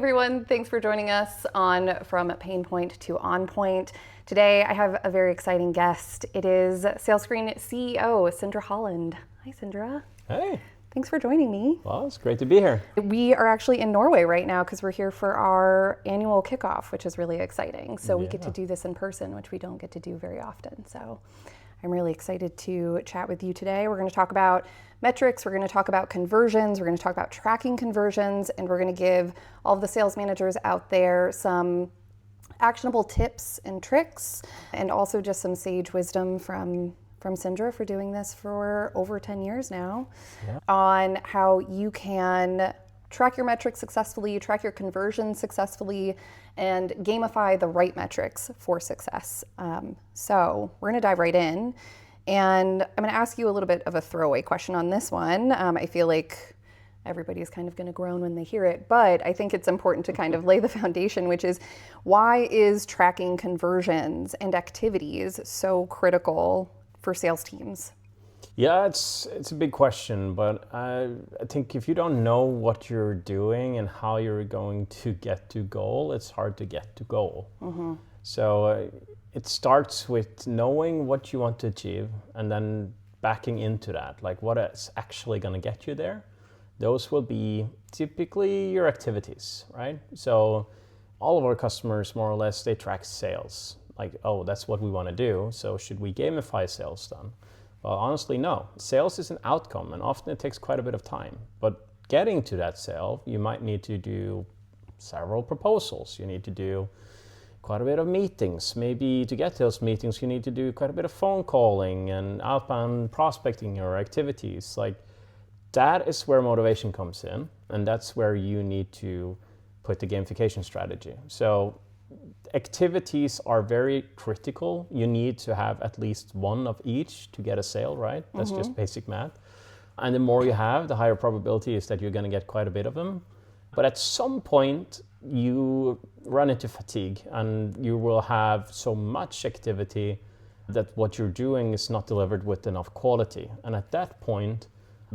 everyone, thanks for joining us on From Pain Point to On Point. Today I have a very exciting guest. It is SalesScreen CEO, Sindre Holland. Hi, Sindre. Hey. Thanks for joining me. Well, it's great to be here. We are actually in Norway right now because we're here for our annual kickoff, which is really exciting. So we get to do this in person, which we don't get to do very often. So I'm really excited to chat with you today. We're going to talk about metrics, we're going to talk about conversions, we're going to talk about tracking conversions, and we're going to give all of the sales managers out there some actionable tips and tricks, and also just some sage wisdom from Sindre for doing this for over 10 years now, on how you can track your metrics successfully, track your conversions successfully, and gamify the right metrics for success. So we're going to dive right in. And I'm going to ask you a little bit of a throwaway question on this one. I feel like everybody is kind of going to groan when they hear it, but I think it's important to kind of lay the foundation, which is, why is tracking conversions and activities so critical for sales teams? Yeah, it's a big question, but I think if you don't know what you're doing and how you're going to get to goal, it's hard to get to goal. Mm-hmm. So it starts with knowing what you want to achieve and then backing into that, like what is actually going to get you there. Those will be typically your activities, right? So all of our customers, more or less, they track sales. Like, oh, that's what we want to do, so should we gamify sales then? Well, honestly, no. Sales is an outcome, and often it takes quite a bit of time. But getting to that sale, you might need to do several proposals. You need to do quite a bit of meetings. Maybe to get those meetings, you need to do quite a bit of phone calling and outbound prospecting or activities. Like, that is where motivation comes in, and that's where you need to put the gamification strategy. So activities are very critical. You need to have at least one of each to get a sale, right? That's just basic math. And the more you have, the higher probability is that you're going to get quite a bit of them. But at some point, you run into fatigue and you will have so much activity that what you're doing is not delivered with enough quality. And at that point,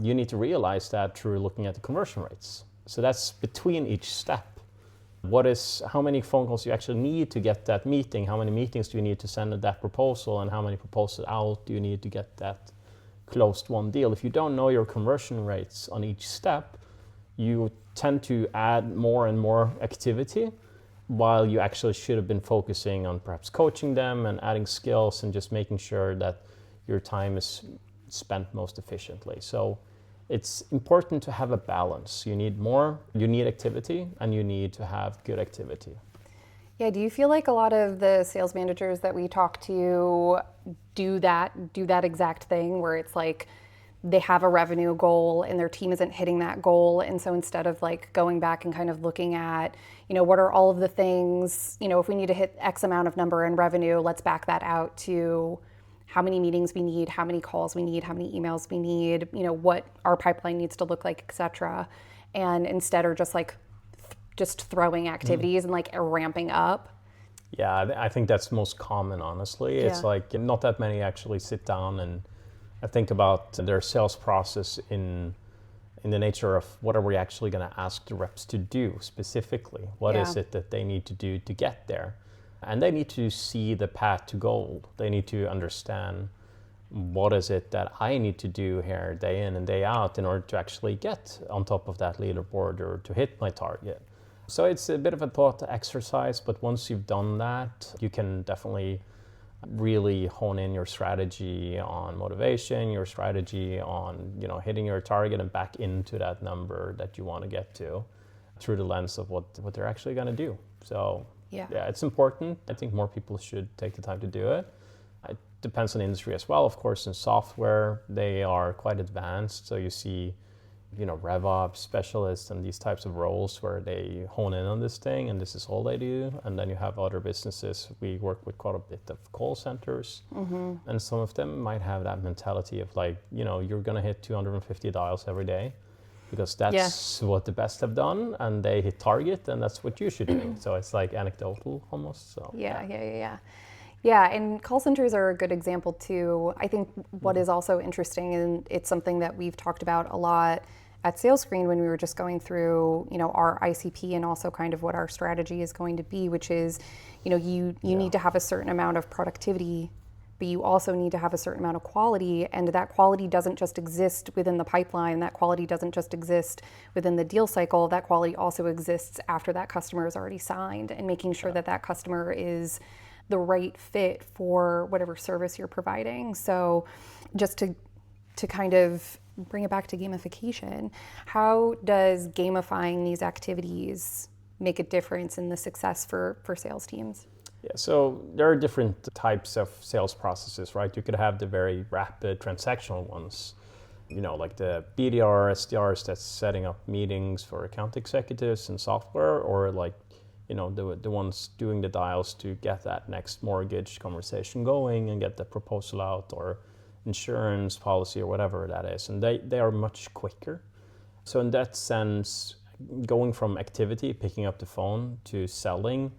you need to realize that through looking at the conversion rates. So that's between each step. How many phone calls you actually need to get that meeting? How many meetings do you need to send that proposal? And how many proposals out do you need to get that closed one deal? If you don't know your conversion rates on each step, you tend to add more and more activity while you actually should have been focusing on perhaps coaching them and adding skills and just making sure that your time is spent most efficiently. So it's important to have a balance. You need activity, and you need to have good activity. Yeah, do you feel like a lot of the sales managers that we talk to do that exact thing, where it's like they have a revenue goal and their team isn't hitting that goal, and so instead of like going back and kind of looking at, what are all of the things, if we need to hit X amount of number in revenue, let's back that out to how many meetings we need, how many calls we need, how many emails we need, what our pipeline needs to look like, et cetera. And instead are just throwing activities and like ramping up. Yeah, I think that's most common, honestly. Yeah. It's like not that many actually sit down and think about their sales process in the nature of what are we actually going to ask the reps to do specifically? What is it that they need to do to get there? And they need to see the path to goal. They need to understand what is it that I need to do here day in and day out in order to actually get on top of that leaderboard or to hit my target. So it's a bit of a thought exercise, but once you've done that, you can definitely really hone in your strategy on motivation, your strategy on hitting your target and back into that number that you want to get to through the lens of what they're actually going to do. So yeah, it's important. I think more people should take the time to do it. It depends on the industry as well. Of course, in software, they are quite advanced. So you see, RevOps specialists and these types of roles where they hone in on this thing and this is all they do. And then you have other businesses. We work with quite a bit of call centers. Mm-hmm. And some of them might have that mentality of like, you're going to hit 250 dials every day, because that's what the best have done, and they hit target, and that's what you should do. So it's like anecdotal almost. So Yeah, and call centers are a good example too. I think what is also interesting, and it's something that we've talked about a lot at SalesScreen when we were just going through, our ICP and also kind of what our strategy is going to be, which is, you need to have a certain amount of productivity, but you also need to have a certain amount of quality, and that quality doesn't just exist within the pipeline, that quality doesn't just exist within the deal cycle, that quality also exists after that customer is already signed, and making sure that that customer is the right fit for whatever service you're providing. So just to kind of bring it back to gamification, how does gamifying these activities make a difference in the success for sales teams? Yeah, so there are different types of sales processes, right? You could have the very rapid transactional ones, like the BDR, SDRs that's setting up meetings for account executives and software, or like, the ones doing the dials to get that next mortgage conversation going and get the proposal out, or insurance policy or whatever that is. And they are much quicker. So in that sense, going from activity, picking up the phone, to selling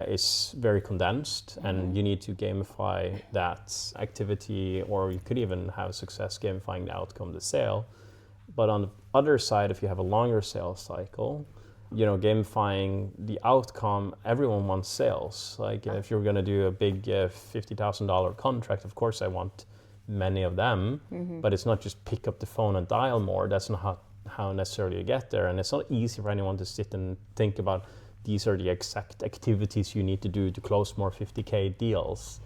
is very condensed, and you need to gamify that activity, or you could even have success gamifying the outcome, the sale. But on the other side, if you have a longer sales cycle, gamifying the outcome, everyone wants sales. Like if you're going to do a big $50,000 contract, of course I want many of them, but it's not just pick up the phone and dial more. That's not how necessarily you get there. And it's not easy for anyone to sit and think about these are the exact activities you need to do to close more 50K deals.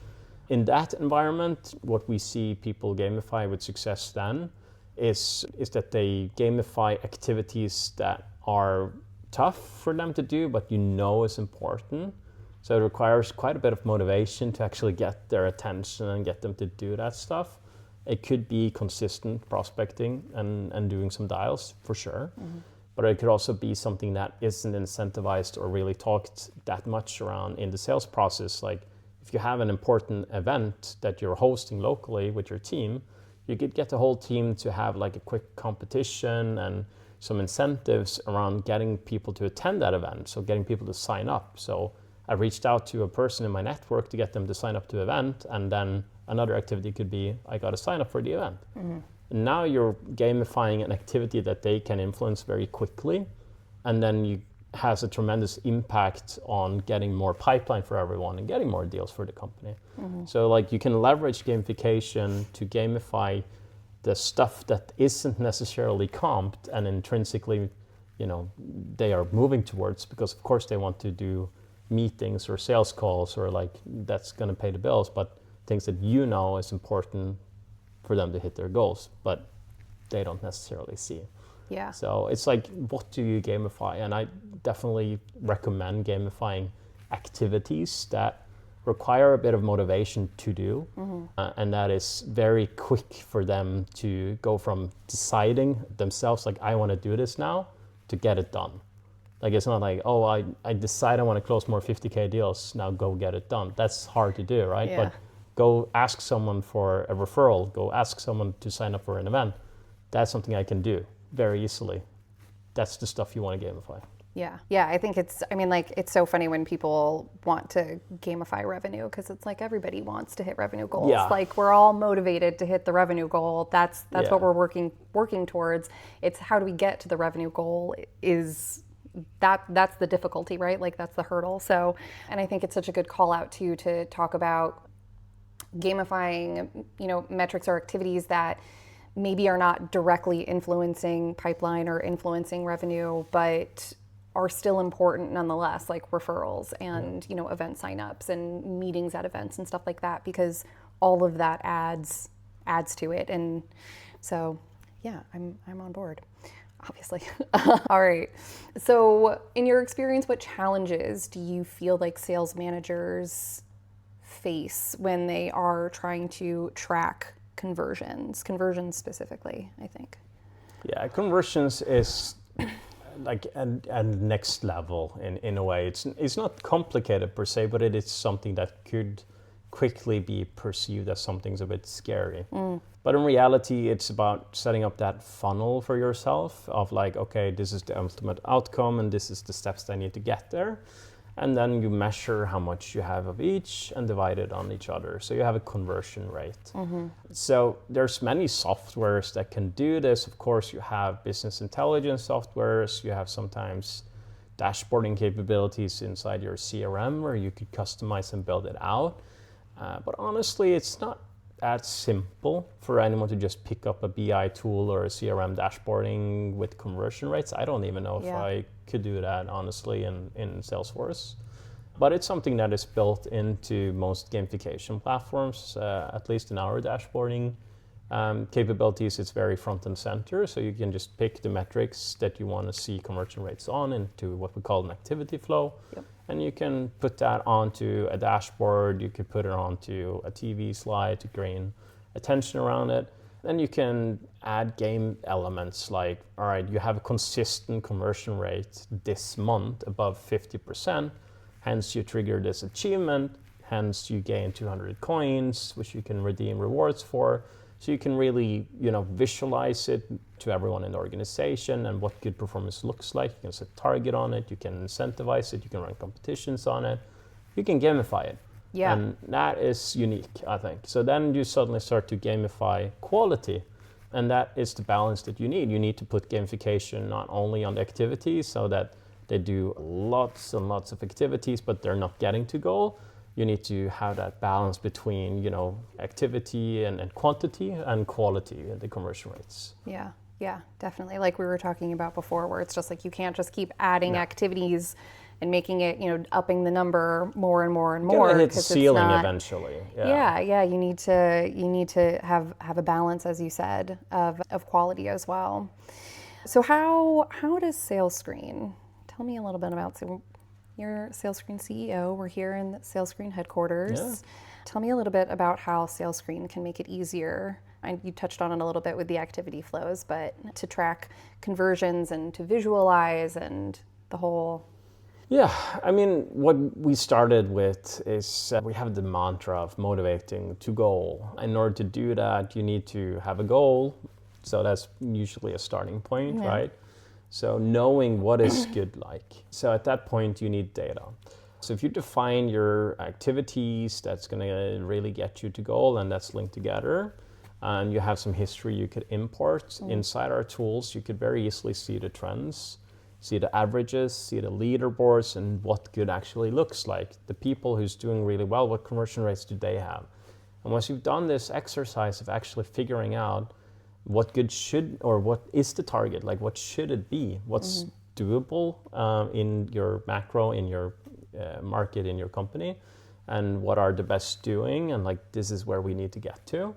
In that environment, what we see people gamify with success then is that they gamify activities that are tough for them to do, but is important. So it requires quite a bit of motivation to actually get their attention and get them to do that stuff. It could be consistent prospecting and doing some dials for sure. But it could also be something that isn't incentivized or really talked that much around in the sales process. Like if you have an important event that you're hosting locally with your team, you could get the whole team to have like a quick competition and some incentives around getting people to attend that event. So getting people to sign up. So I reached out to a person in my network to get them to sign up to the event, and then another activity could be I got to sign up for the event. And now you're gamifying an activity that they can influence very quickly, and then you has a tremendous impact on getting more pipeline for everyone and getting more deals for the company. So like you can leverage gamification to gamify the stuff that isn't necessarily comped and intrinsically, they are moving towards, because of course they want to do meetings or sales calls or like that's going to pay the bills, but things that is important for them to hit their goals, but they don't necessarily see. Yeah. So it's like, what do you gamify? And I definitely recommend gamifying activities that require a bit of motivation to do, and that is very quick for them to go from deciding themselves, like, I want to do this now, to get it done. Like, it's not like, oh, I decide I want to close more 50K deals, now go get it done. That's hard to do, right? Yeah. But go ask someone for a referral, go ask someone to sign up for an event. That's something I can do very easily. That's the stuff you want to gamify. Yeah, I think it's so funny when people want to gamify revenue, because it's like everybody wants to hit revenue goals. Yeah. Like we're all motivated to hit the revenue goal. That's what we're working towards. It's how do we get to the revenue goal is that's the difficulty, right? Like that's the hurdle. So, and I think it's such a good call out too to talk about gamifying, metrics or activities that maybe are not directly influencing pipeline or influencing revenue, but are still important nonetheless, like referrals and event signups and meetings at events and stuff like that, because all of that adds to it. And so yeah, I'm on board, obviously. All right, so in your experience, what challenges do you feel like sales managers face when they are trying to track conversions specifically, I think? Yeah, conversions is like a next level in a way. It's not complicated per se, but it is something that could quickly be perceived as something's a bit scary. But in reality, it's about setting up that funnel for yourself of like, okay, this is the ultimate outcome and this is the steps that I need to get there. and then you measure how much you have of each and divide it on each other. So you have a conversion rate. So there's many softwares that can do this. Of course, you have business intelligence softwares. You have sometimes dashboarding capabilities inside your CRM where you could customize and build it out. But honestly, it's not that simple for anyone to just pick up a BI tool or a CRM dashboarding with conversion rates. I don't even know if I could do that, honestly, in Salesforce. But it's something that is built into most gamification platforms, at least in our dashboarding capabilities. It's very front and center, so you can just pick the metrics that you want to see conversion rates on into what we call an activity flow. And you can put that onto a dashboard, you could put it onto a TV slide to gain attention around it. Then you can add game elements like, all right, you have a consistent conversion rate this month above 50%, hence you trigger this achievement, hence you gain 200 coins, which you can redeem rewards for. So you can really, visualize it to everyone in the organization and what good performance looks like. You can set a target on it, you can incentivize it, you can run competitions on it, you can gamify it. Yeah. And that is unique, I think. So then you suddenly start to gamify quality. And that is the balance that you need. You need to put gamification not only on the activities so that they do lots and lots of activities, but they're not getting to goal. You need to have that balance between, activity and quantity and quality and the conversion rates. Yeah, definitely. Like we were talking about before, where it's just like you can't just keep adding activities and making it, upping the number more and more and more. You're gonna hit the ceiling eventually. Yeah. You need to have a balance, as you said, of quality as well. So how does SalesScreen? Tell me a little bit about. So you're SalesScreen CEO. We're here in the SalesScreen headquarters. Yeah. Tell me a little bit about how SalesScreen can make it easier. You touched on it a little bit with the activity flows, but to track conversions and to visualize and the whole. Yeah, I mean, what we started with is we have the mantra of motivating to goal. In order to do that, you need to have a goal. So that's usually a starting point, right? So knowing what is good like. So at that point, you need data. So if you define your activities, that's going to really get you to goal, and that's linked together. And you have some history you could import inside our tools. You could very easily see the trends, see the averages, see the leaderboards, and what good actually looks like. The people who's doing really well, what conversion rates do they have? And once you've done this exercise of actually figuring out what good should, or what is the target, like what should it be, what's doable in your macro, in your market, in your company, and what are the best doing, and like this is where we need to get to.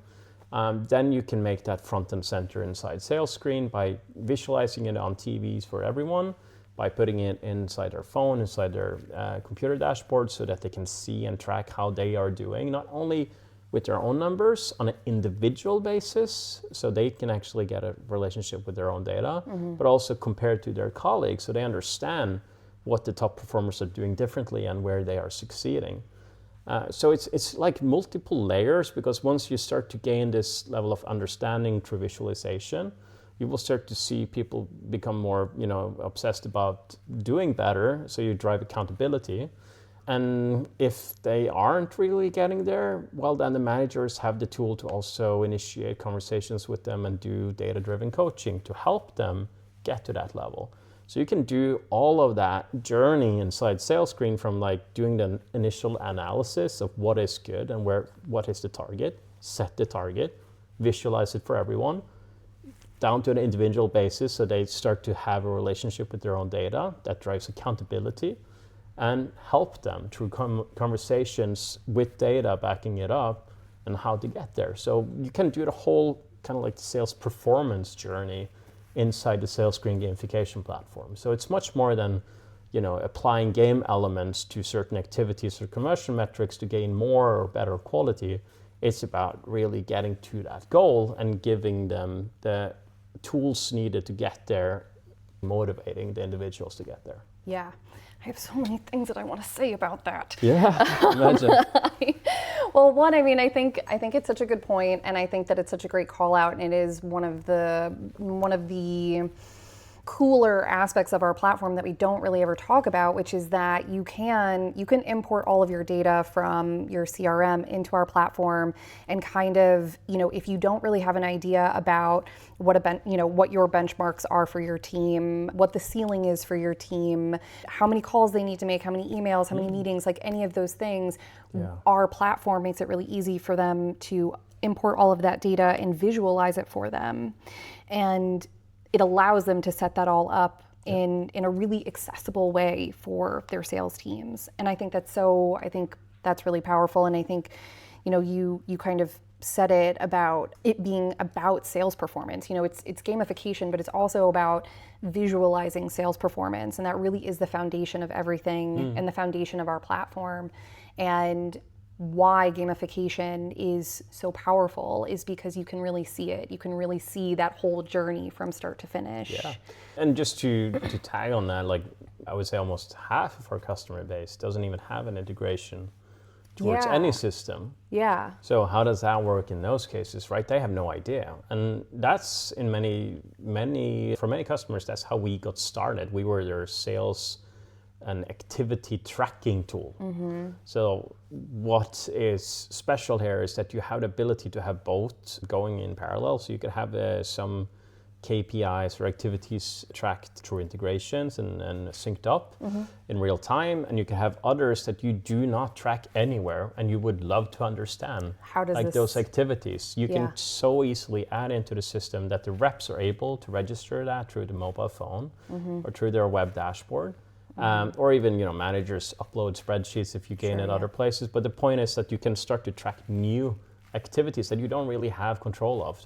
Then you can make that front and center inside SalesScreen by visualizing it on TVs for everyone, by putting it inside their phone, inside their computer dashboard, so that they can see and track how they are doing, not only with their own numbers on an individual basis, so they can actually get a relationship with their own data, but also compared to their colleagues, so they understand what the top performers are doing differently and where they are succeeding. So it's like multiple layers, because once you start to gain this level of understanding through visualization, you will start to see people become more, obsessed about doing better. So you drive accountability. And if they aren't really getting there, well, then the managers have the tool to also initiate conversations with them and do data-driven coaching to help them get to that level. So you can do all of that journey inside SalesScreen, from like doing the initial analysis of what is good and what is the target, set the target, visualize it for everyone, down to an individual basis, so they start to have a relationship with their own data that drives accountability, and help them through conversations with data backing it up and how to get there. So you can do the whole kind of like the sales performance journey inside the SalesScreen gamification platform. So it's much more than, applying game elements to certain activities or conversion metrics to gain more or better quality. It's about really getting to that goal and giving them the tools needed to get there, motivating the individuals to get there. Yeah. I have so many things that I want to say about that. Yeah, imagine. Well, one, I think it's such a good point, and I think that it's such a great call out, and it is one of the cooler aspects of our platform that we don't really ever talk about, which is that you can import all of your data from your CRM into our platform, and kind of, if you don't really have an idea about what your benchmarks are for your team, what the ceiling is for your team, how many calls they need to make, how many emails, how many meetings, like any of those things, our platform makes it really easy for them to import all of that data and visualize it for them. And it allows them to set that all up in a really accessible way for their sales teams. And I think that's really powerful. And I think, you kind of said it about it being about sales performance. It's gamification, but it's also about visualizing sales performance. And that really is the foundation of everything and the foundation of our platform. And why gamification is so powerful is because you can really see it. You can really see that whole journey from start to finish. Yeah. And just to tag on that, like I would say almost half of our customer base doesn't even have an integration towards any system. Yeah. So how does that work in those cases, right? They have no idea. And that's in for many customers, that's how we got started. We were their sales and activity tracking tool. So what is special here is that you have the ability to have both going in parallel. So you could have some KPIs or activities tracked through integrations and synced up in real time. And you can have others that you do not track anywhere and you would love to understand. How does this... those activities. You can so easily add into the system that the reps are able to register that through the mobile phone or through their web dashboard. Or even, managers upload spreadsheets if you gain it other places. But the point is that you can start to track new activities that you don't really have control of.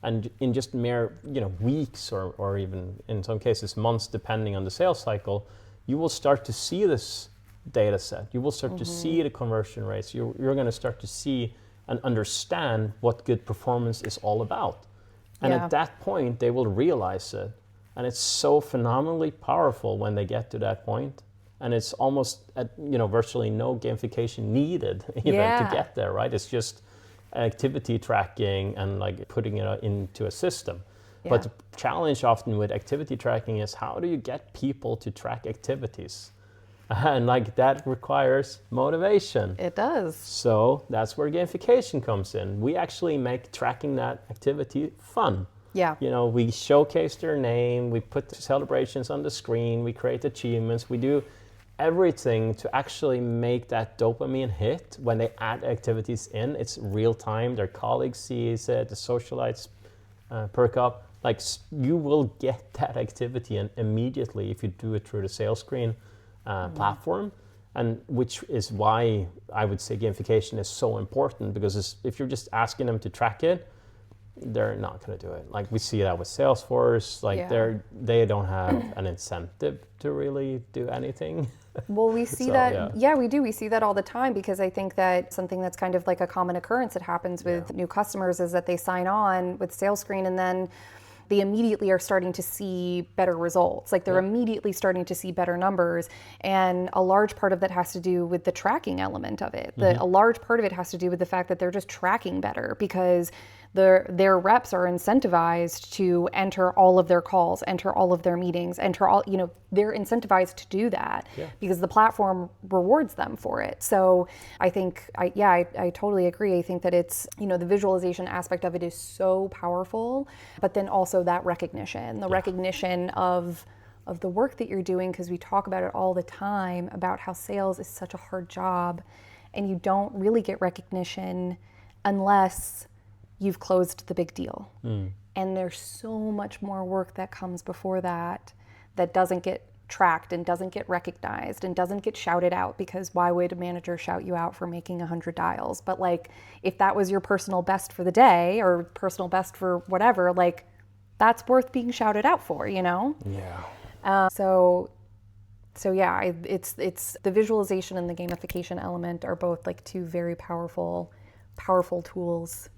And in just mere, weeks or even in some cases months, depending on the sales cycle, you will start to see this data set. You will start to see the conversion rates. You're going to start to see and understand what good performance is all about. And at that point, they will realize it. And it's so phenomenally powerful when they get to that point. And it's almost, virtually no gamification needed even to get there, right? It's just activity tracking and like putting it into a system. But the challenge often with activity tracking is how do you get people to track activities? And that requires motivation. It does. So that's where gamification comes in. We actually make tracking that activity fun. Yeah. We showcase their name, we put celebrations on the screen, we create achievements, we do everything to actually make that dopamine hit when they add activities in. It's real time, their colleagues see it, the socialites perk up. You will get that activity in immediately if you do it through the SalesScreen platform. And which is why I would say gamification is so important, because if you're just asking them to track it, they're not going to do it. We see that with Salesforce. They don't have an incentive to really do anything. Well, we see that. Yeah, we do. We see that all the time, because I think that something that's kind of like a common occurrence that happens with new customers is that they sign on with SalesScreen and then they immediately are starting to see better results. They're immediately starting to see better numbers. And a large part of that has to do with the tracking element of it. A large part of it has to do with the fact that they're just tracking better, because their reps are incentivized to enter all of their calls, enter all of their meetings, they're incentivized to do that because the platform rewards them for it. So I think, I totally agree. I think that it's, the visualization aspect of it is so powerful, but then also that recognition, recognition of the work that you're doing, because we talk about it all the time about how sales is such a hard job, and you don't really get recognition unless you've closed the big deal. And there's so much more work that comes before that doesn't get tracked and doesn't get recognized and doesn't get shouted out, because why would a manager shout you out for making 100 dials? But if that was your personal best for the day or personal best for whatever, that's worth being shouted out for, Yeah. It's the visualization and the gamification element are both two very powerful tools.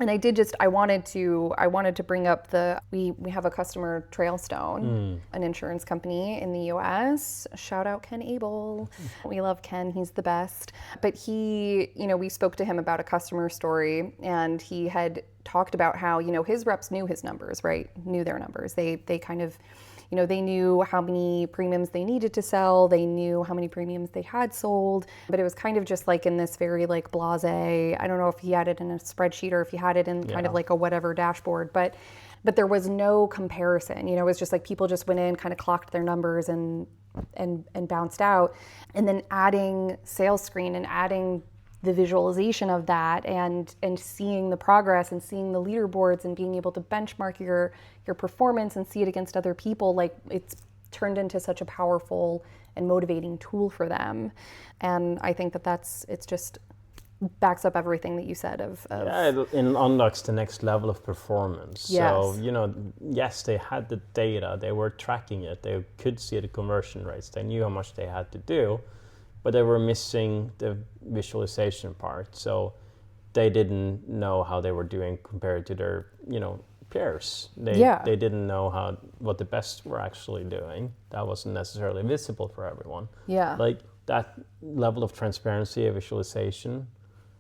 And I wanted to bring up we have a customer, Trailstone, an insurance company in the US. Shout out Ken Abel. We love Ken, he's the best. But we spoke to him about a customer story, and he had talked about how, his reps knew his numbers, right? Knew their numbers. They kind of, they knew how many premiums they needed to sell, they knew how many premiums they had sold, but it was kind of just like in this very like blasé, I don't know if he had it in a spreadsheet or if he had it in kind of like a whatever dashboard, but there was no comparison. It was just like people just went in, kind of clocked their numbers and bounced out. And then adding SalesScreen and adding the visualization of that and seeing the progress and seeing the leaderboards and being able to benchmark your performance and see it against other people, like it's turned into such a powerful and motivating tool for them. And I think it's just backs up everything that you said of it unlocks the next level of performance. Yes. So, yes, they had the data, they were tracking it, they could see the conversion rates, they knew how much they had to do, but they were missing the visualization part. So they didn't know how they were doing compared to their, peers. They didn't know what the best were actually doing. That wasn't necessarily visible for everyone. Yeah. Like that level of transparency, of visualization,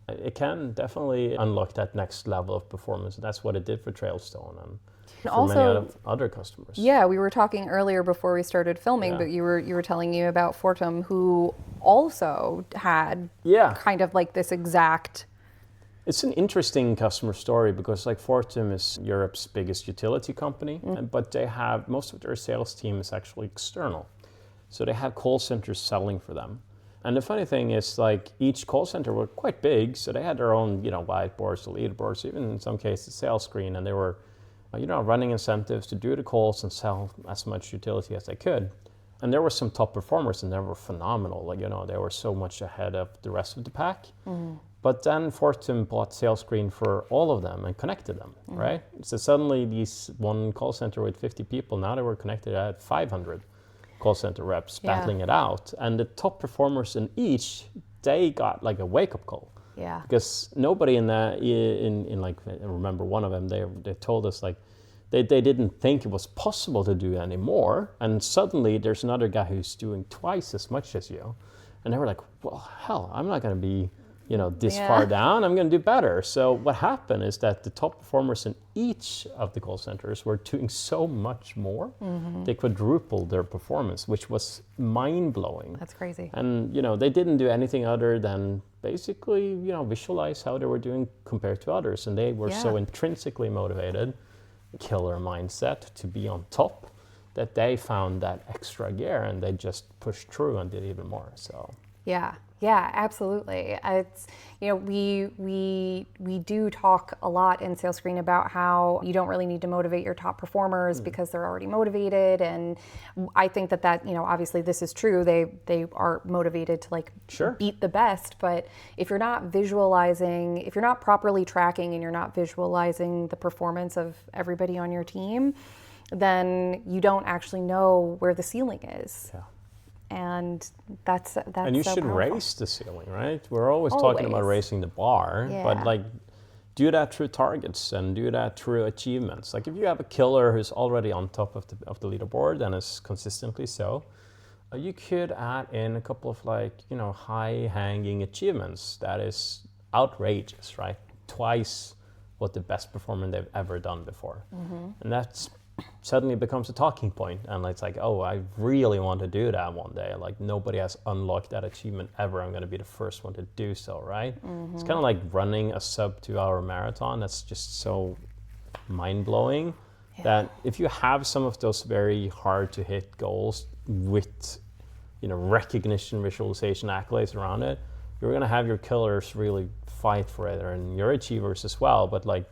it can definitely unlock that next level of performance. That's what it did for Trailstone and for also, many other customers. Yeah, we were talking earlier before we started filming, but you were telling me about Fortum, who also had kind of like this exact. It's an interesting customer story because like Fortum is Europe's biggest utility company, but they have most of their sales team is actually external. So they have call centers selling for them. And the funny thing is, like, each call center were quite big, so they had their own, whiteboards, the leaderboards, even in some cases SalesScreen, and they were, running incentives to do the calls and sell as much utility as they could. And there were some top performers, and they were phenomenal. Like, they were so much ahead of the rest of the pack. Mm-hmm. But then Fortum bought SalesScreen for all of them and connected them, right? So suddenly, these one call center with 50 people, now they were connected at 500. Call center reps battling it out, and the top performers in each, they got like a wake-up call. Yeah. Because nobody in like, I remember one of them, they told us like they didn't think it was possible to do anymore, and suddenly there's another guy who's doing twice as much as you, and they were like, well, hell, I'm not going to be this far down, I'm going to do better. So what happened is that the top performers in each of the call centers were doing so much more. Mm-hmm. They quadrupled their performance, which was mind-blowing. That's crazy. And, they didn't do anything other than basically, visualize how they were doing compared to others. And they were so intrinsically motivated, killer mindset to be on top, that they found that extra gear and they just pushed through and did even more. So yeah, absolutely. It's we do talk a lot in SalesScreen about how you don't really need to motivate your top performers because they're already motivated, and I think that obviously this is true. They are motivated to like beat the best, but if you're not visualizing, if you're not properly tracking and you're not visualizing the performance of everybody on your team, then you don't actually know where the ceiling is. Yeah. And that's and you so should powerful. raise the ceiling, right? We're always talking about raising the bar, but like do that through targets and do that through achievements. Like if you have a killer who's already on top of the leaderboard and is consistently so, you could add in a couple of high-hanging achievements that is outrageous, right? Twice what the best performer they've ever done before, and that's suddenly becomes a talking point, and it's like, oh, I really want to do that one day. Like nobody has unlocked that achievement ever. I'm going to be the first one to do so, right? Mm-hmm. It's kind of like running a sub 2-hour marathon. That's just so mind-blowing that if you have some of those very hard to hit goals with recognition, visualization, accolades around it, you're going to have your killers really fight for it, and your achievers as well, but like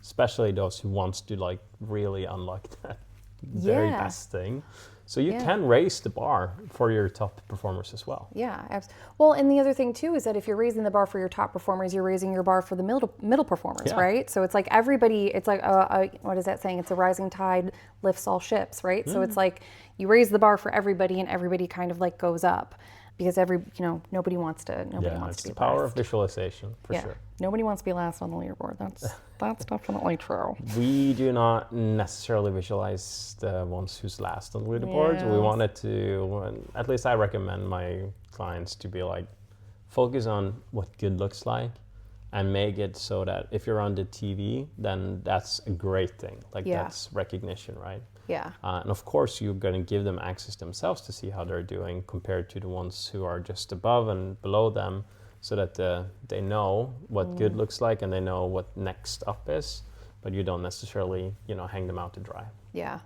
especially those who wants to really unlock that very best thing. So you can raise the bar for your top performers as well. Yeah, well, and the other thing too is that if you're raising the bar for your top performers, you're raising your bar for the middle performers, right? So it's like everybody, it's like, what is that saying? It's a rising tide lifts all ships, right? So it's like you raise the bar for everybody and everybody kind of like goes up. Because nobody wants to be last. It's the power of visualization, for sure. Nobody wants to be last on the leaderboard. That's definitely true. We do not necessarily visualize the ones who's last on the leaderboard. Yes. We wanted to, at least I recommend my clients to be like, focus on what good looks like and make it so that if you're on the TV, then that's a great thing. Like that's recognition, right? Yeah. And of course, you're going to give them access themselves to see how they're doing compared to the ones who are just above and below them, so that they know what good looks like and they know what next up is, but you don't necessarily, hang them out to dry. Yeah.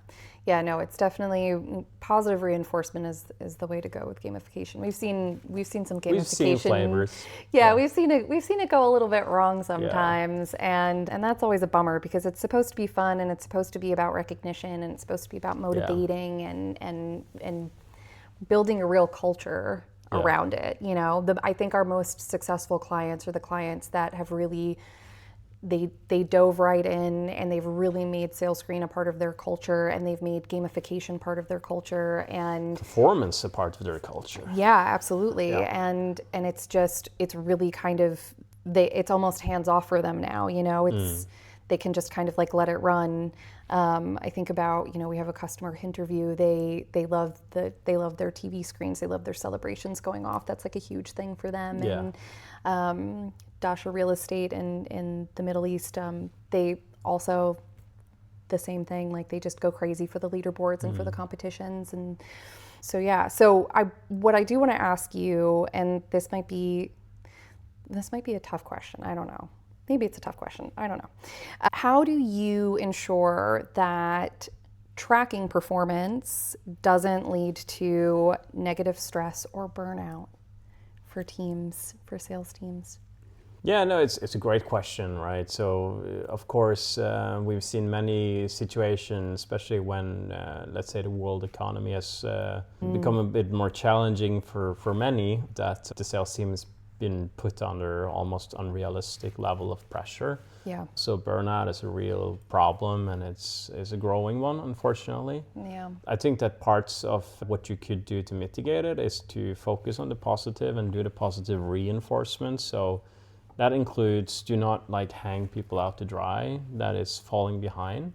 Yeah, no, it's definitely positive reinforcement is the way to go with gamification. We've seen some gamification. We've seen flavors. Yeah, we've seen it go a little bit wrong sometimes, and that's always a bummer because it's supposed to be fun and it's supposed to be about recognition and it's supposed to be about motivating and building a real culture around it. I think our most successful clients are the clients that have really they dove right in and they've really made SalesScreen a part of their culture, and they've made gamification part of their culture, and performance a part of their culture. Yeah, absolutely. Yeah. And it's really kind of it's almost hands off for them now. They can just kind of like let it run. I think about, we have a customer interview. They love their TV screens. They love their celebrations going off. That's like a huge thing for them. Yeah. And Dasha Real Estate in the Middle East, they also the same thing. Like they just go crazy for the leaderboards and for the competitions. And so what I do want to ask you, and this might be a tough question. I don't know. Maybe it's a tough question. I don't know. How do you ensure that tracking performance doesn't lead to negative stress or burnout for sales teams? Yeah, no, it's a great question, right? So, of course, we've seen many situations, especially when, let's say, the world economy has become a bit more challenging for many, that the sales team has been put under almost unrealistic level of pressure. Yeah. So burnout is a real problem, and it's a growing one, unfortunately. Yeah. I think that parts of what you could do to mitigate it is to focus on the positive and do the positive reinforcement. So that includes, do not hang people out to dry that is falling behind.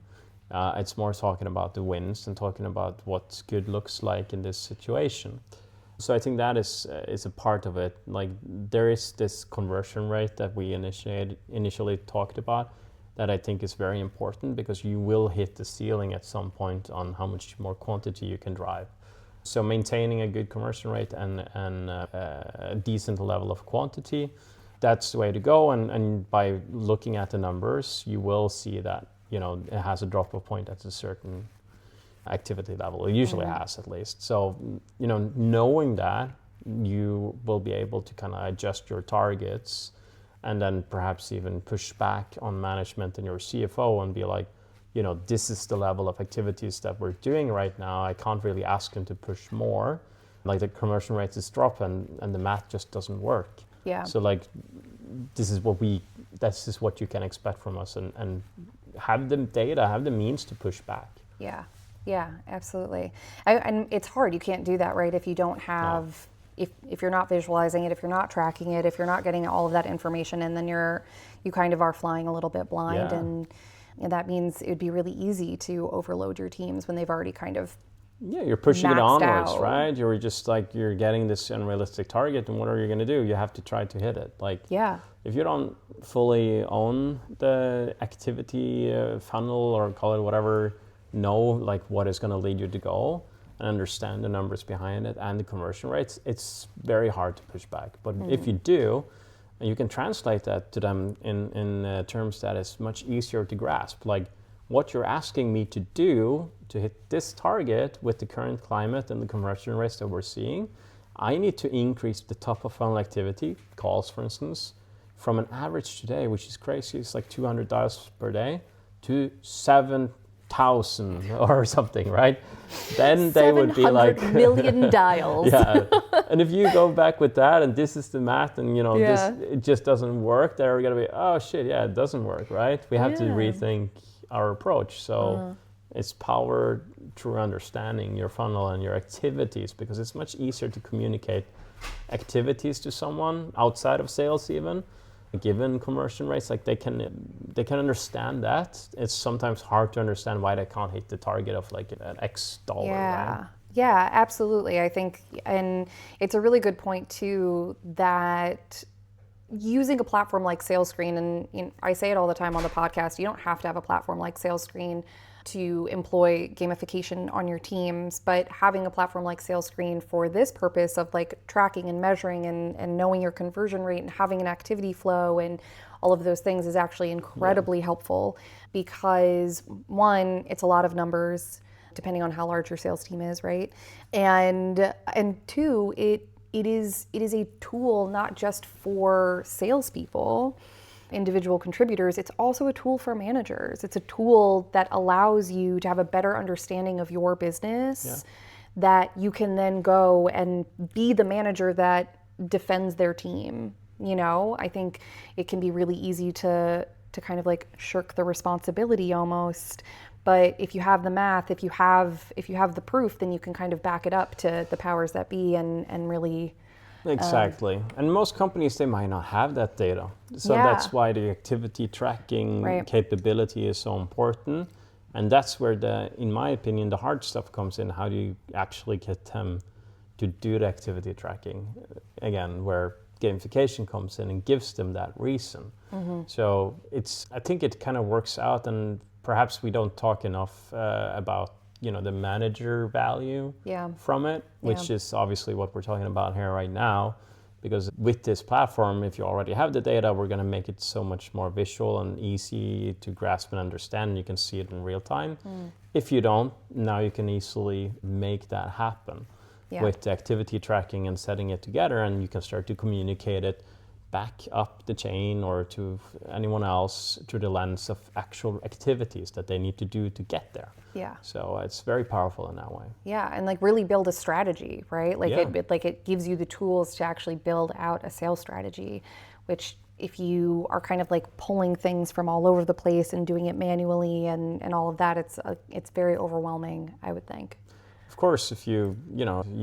It's more talking about the wins and talking about what good looks like in this situation. So I think that is a part of it. Like there is this conversion rate that we initially talked about that I think is very important, because you will hit the ceiling at some point on how much more quantity you can drive. So maintaining a good conversion rate and a decent level of quantity, that's the way to go. And by looking at the numbers, you will see that it has a drop-off point at a certain activity level. It usually has, at least. So, knowing that, you will be able to kind of adjust your targets and then perhaps even push back on management and your CFO and be like, this is the level of activities that we're doing right now. I can't really ask them to push more. Like the conversion rate is dropping and the math just doesn't work. Yeah. So this is what you can expect from us, and have the data, have the means to push back. Yeah. Yeah, absolutely. And it's hard. You can't do that, right? If you don't have, if you're not visualizing it, if you're not tracking it, if you're not getting all of that information, and then you kind of are flying a little bit blind, and that means it would be really easy to overload your teams when they've already kind of you're pushing it onwards, out. Right? You're just you're getting this unrealistic target, and what are you going to do? You have to try to hit it. If you don't fully own the activity funnel, or call it whatever, know what is going to lead you to goal and understand the numbers behind it and the conversion rates, it's very hard to push back. But if you do, and you can translate that to them in terms that is much easier to grasp, like what you're asking me to do to hit this target with the current climate and the conversion rates that we're seeing, I need to increase the top of funnel activity, calls for instance, from an average today, which is crazy, it's like 200 dials per day, to 7,000 or something, right? Then they would be like 700 million dials. Yeah. And if you go back with that, and this is the math, and it just doesn't work, they're gonna be, oh shit, yeah, it doesn't work, right? We have to rethink our approach. So it's power through understanding your funnel and your activities, because it's much easier to communicate activities to someone outside of sales, even given conversion rates. Like they can understand that. It's sometimes hard to understand why they can't hit the target of an X dollar. Right? Yeah, absolutely. I think, and it's a really good point too, that using a platform like SalesScreen, and I say it all the time on the podcast, you don't have to have a platform like SalesScreen, to employ gamification on your teams, but having a platform like SalesScreen for this purpose of like tracking and measuring and knowing your conversion rate and having an activity flow and all of those things is actually incredibly helpful, because one, it's a lot of numbers depending on how large your sales team is, right? And two, it is a tool not just for salespeople, individual contributors, it's also a tool for managers. It's a tool that allows you to have a better understanding of your business, that you can then go and be the manager that defends their team. You know, I think it can be really easy to kind of like shirk the responsibility almost. But if you have the math, if you have the proof, then you can kind of back it up to the powers that be and really. Exactly. And most companies, they might not have that data. So that's why the activity tracking capability is so important. And that's where in my opinion, the hard stuff comes in. How do you actually get them to do the activity tracking? Again, where gamification comes in and gives them that reason. So I think it kind of works out, and perhaps we don't talk enough about the manager value from it, which is obviously what we're talking about here right now. Because with this platform, if you already have the data, we're going to make it so much more visual and easy to grasp and understand. You can see it in real time. If you don't, now you can easily make that happen with the activity tracking and setting it together, and you can start to communicate it back up the chain or to anyone else through the lens of actual activities that they need to do to get there. So it's very powerful in that way. And like really build a strategy, right? Like it gives you the tools to actually build out a sales strategy, which if you are kind of like pulling things from all over the place and doing it manually and all of that, it's very overwhelming, I would think. Of course, if you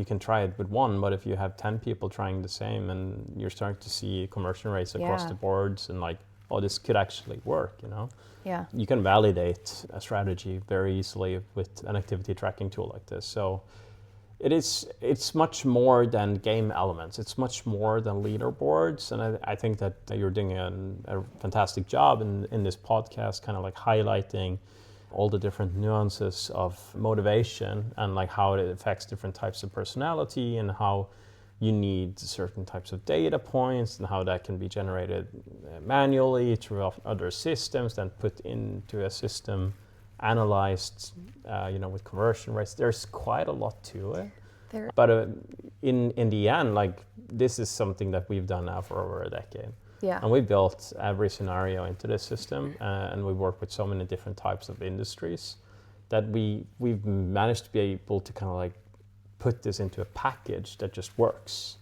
can try it with one, but if you have 10 people trying the same and you're starting to see conversion rates across the boards and like, oh, this could actually work, you can validate a strategy very easily with an activity tracking tool like this. So it's much more than game elements. It's much more than leaderboards. And I think that you're doing a fantastic job in this podcast, kind of like highlighting all the different nuances of motivation and like how it affects different types of personality and how you need certain types of data points and how that can be generated manually through other systems, then put into a system, analyzed, with conversion rates. There's quite a lot to it. But in the end, like this is something that we've done now for over a decade. And we built every scenario into this system, and we work with so many different types of industries that we've managed to be able to kind of like put this into a package that just works.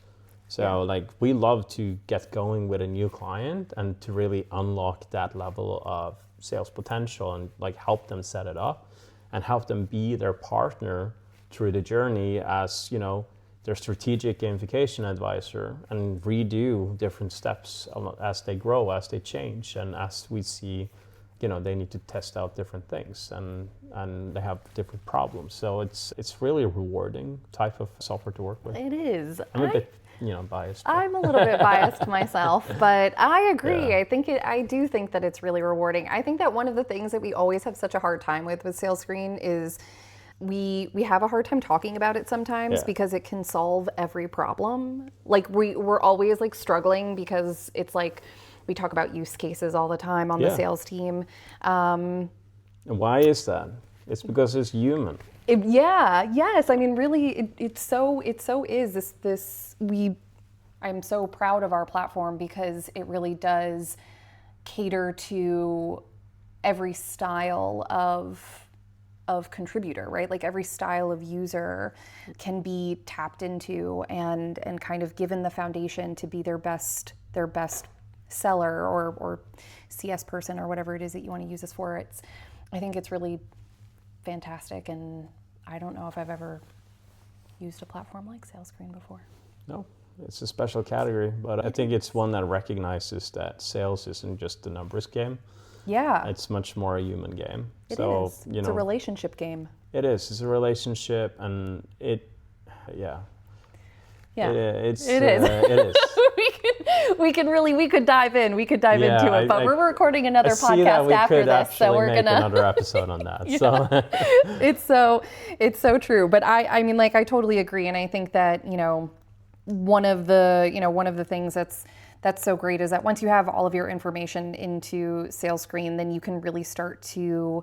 So like we love to get going with a new client and to really unlock that level of sales potential and like help them set it up and help them be their partner through the journey as, their strategic gamification advisor and redo different steps as they grow, as they change, and as we see, they need to test out different things and they have different problems. So it's really a rewarding type of software to work with. It is. I'm a bit biased. But. I'm a little bit biased myself, but I agree. I do think that it's really rewarding. I think that one of the things that we always have such a hard time with SalesScreen is we have a hard time talking about it sometimes because it can solve every problem. Like we're always like struggling because it's like we talk about use cases all the time on the sales team. And why is that? It's because it's human. Yes. I mean, really, it so is this. I'm so proud of our platform because it really does cater to every style of contributor, right? Like every style of user can be tapped into and kind of given the foundation to be their best seller or CS person or whatever it is that you want to use this for. I think it's really fantastic, and I don't know if I've ever used a platform like SalesScreen before. No, it's a special category, but I think it's one that recognizes that sales isn't just a numbers game. Yeah. It's much more a human game. It is. It's a relationship game. It is. It's a relationship, and Yeah, it is. we could dive in. We could dive into it, but we're recording another podcast after this, so we're gonna another episode on that. Yeah. So it's so true. But I mean, like, I totally agree, and I think that one of the things that's so great is that once you have all of your information into SalesScreen, then you can really start to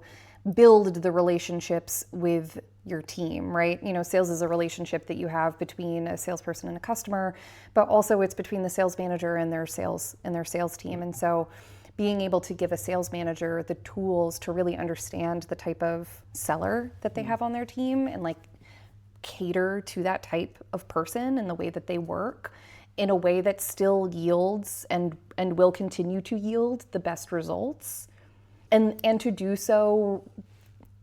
build the relationships with your team, right? Sales is a relationship that you have between a salesperson and a customer, but also it's between the sales manager and their sales team. And so being able to give a sales manager the tools to really understand the type of seller that they have on their team and like cater to that type of person and the way that they work in a way that still yields and will continue to yield the best results. And to do so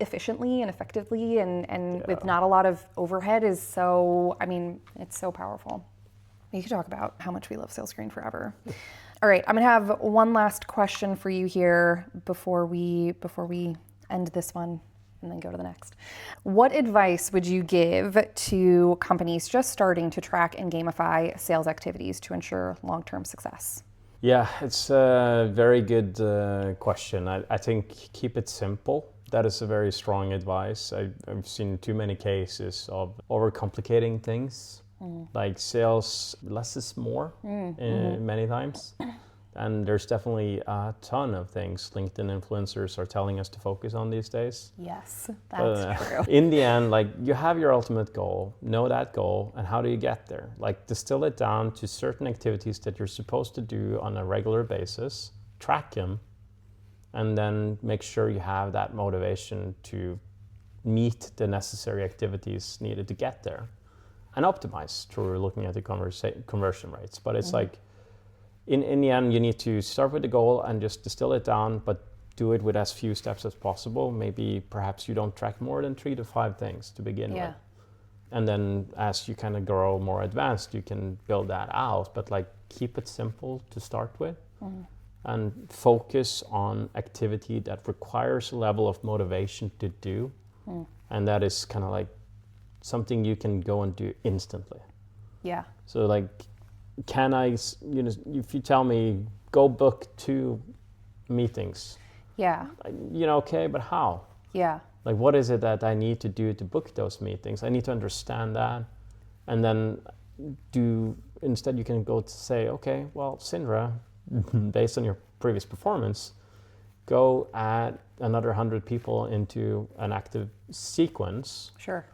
efficiently and effectively and with not a lot of overhead is so, I mean, it's so powerful. We could talk about how much we love SalesScreen forever. All right, I'm gonna have one last question for you here before we end this one and then go to the next. What advice would you give to companies just starting to track and gamify sales activities to ensure long-term success? Yeah, it's a very good question. I think keep it simple. That is a very strong advice. I've seen too many cases of overcomplicating things. Like sales, less is more many times. And there's definitely a ton of things LinkedIn influencers are telling us to focus on these days. Yes, that's true. In the end, like, you have your ultimate goal, know that goal, and how do you get there? Like, distill it down to certain activities that you're supposed to do on a regular basis, track them, and then make sure you have that motivation to meet the necessary activities needed to get there. And optimize through looking at the conversion rates. But it's like, in the end, you need to start with the goal and just distill it down, but do it with as few steps as possible. Maybe perhaps you don't track more than 3 to 5 things to begin with. And then as you kind of grow more advanced, you can build that out, but like, keep it simple to start with and focus on activity that requires a level of motivation to do. And that is kind of like something you can go and do instantly. Yeah. So like, can I, if you tell me, go book 2 meetings. Yeah. Okay, but how? Yeah. Like, what is it that I need to do to book those meetings? I need to understand that. And then instead you can go to say, okay, well, Sindra, based on your previous performance, go add another 100 people into an active sequence. Sure.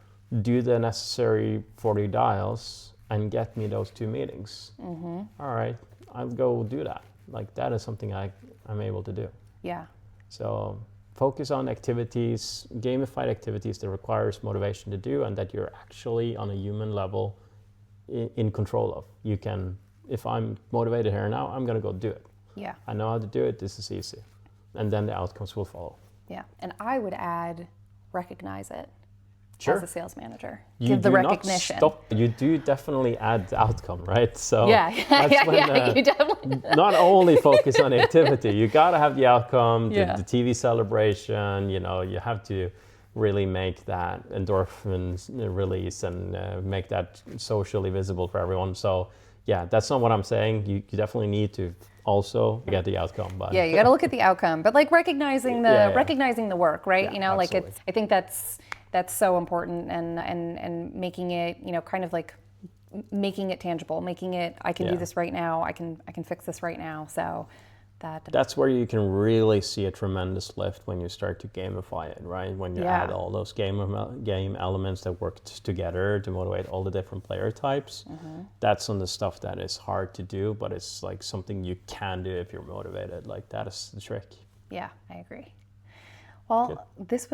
Do the necessary 40 dials and get me those 2 meetings. All right, I'll go do that. Like, that is something I'm able to do. Yeah. So focus on activities, gamified activities that requires motivation to do and that you're actually on a human level in control of. You can, if I'm motivated here now, I'm gonna go do it. Yeah. I know how to do it, this is easy. And then the outcomes will follow. Yeah, and I would add, recognize it. Sure. As a sales manager. You give the do recognition. Not stop. You do definitely add the outcome, right? So you definitely not only focus on activity, you gotta have the outcome, the TV celebration, you have to really make that endorphins release and make that socially visible for everyone. So yeah, that's not what I'm saying. You definitely need to also get the outcome. But yeah, you gotta look at the outcome, but like recognizing the work, right? Like I think that's so important and making it, kind of like making it tangible, making it, I can do this right now, I can fix this right now. So that's where you can really see a tremendous lift when you start to gamify it, right? When you add all those game elements that work together to motivate all the different player types. That's on the stuff that is hard to do, but it's like something you can do if you're motivated. Like, that is the trick. Yeah, I agree. Well, this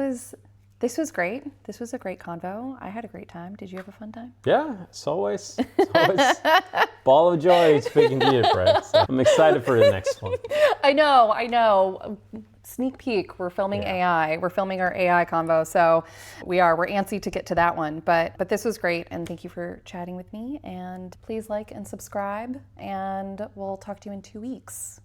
was great. This was a great convo. I had a great time. Did you have a fun time? Yeah, it's always ball of joy speaking to you, Fred. So I'm excited for the next one. I know. Sneak peek. We're filming AI. We're filming our AI convo. So we're antsy to get to that one. But this was great, and thank you for chatting with me. And please like and subscribe, and we'll talk to you in 2 weeks.